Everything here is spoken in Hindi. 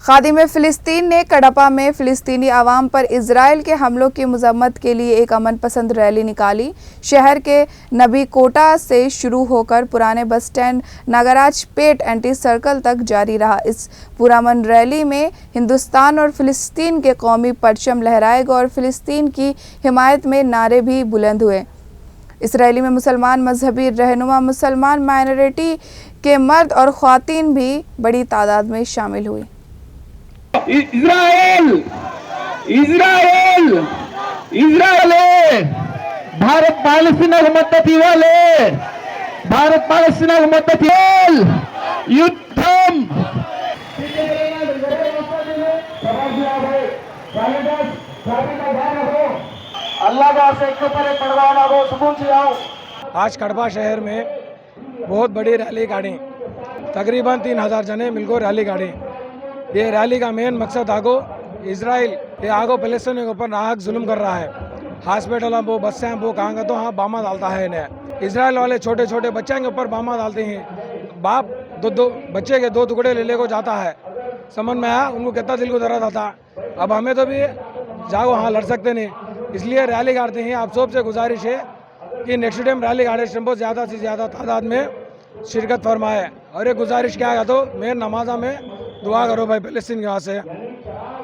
खादिम फ़िलिस्तीन ने कडपा में फ़िलिस्तीनी आवाम पर इजराइल के हमलों की मजम्मत के लिए एक अमन पसंद रैली निकाली। शहर के नबी कोटा से शुरू होकर पुराने बस स्टैंड नागराज पेट एंटी सर्कल तक जारी रहा। इस पुरअमन रैली में हिंदुस्तान और फ़िलिस्तीन के कौमी परचम लहराए गए और फ़िलिस्तीन की हिमायत में नारे भी बुलंद हुए। इस रैली में मुसलमान मजहबी रहनुमा, मुसलमान माइनॉरिटी के मर्द और ख्वातीन भी बड़ी तादाद में शामिल हुई। इस्राएल इस्राएल इस्राएल भारत पालस्तीनకు మద్దతు ఇవ్వాలి भारत पालस्तीनకు మద్దతు ఇవ్వాలి युद्धम आज कडपा शहर में बहुत बड़ी रैली काढ़ी, तकरीबन 3000 जने मिलकर रैली काढ़ी। ये रैली का मेन मकसद आगो इजराइल ये आगो फ़िलिस्तीन के ऊपर नाहक जुल्म कर रहा है। हॉस्पिटल वो बसें वो कहाँ का तो हाँ बामा डालता है इन्हें। इजराइल वाले छोटे छोटे बच्चे के ऊपर बामा डालते हैं। बाप दो बच्चे के 2 टुकड़े ले को जाता है। समझ में आया उनको कितना दिल को दर्द आता। अब हमें तो भी जाओ हाँ लड़ सकते नहीं, इसलिए रैली काटते हैं। आप सबसे गुजारिश है कि नेक्स्ट टाइम रैली काटे टेम्पो ज़्यादा से ज़्यादा तादाद में शिरकत फरमाए। और ये गुजारिश क्या है तो मेन नमाजा में दुआ करो भाई फ़िलिस्तीन के वहाँ से।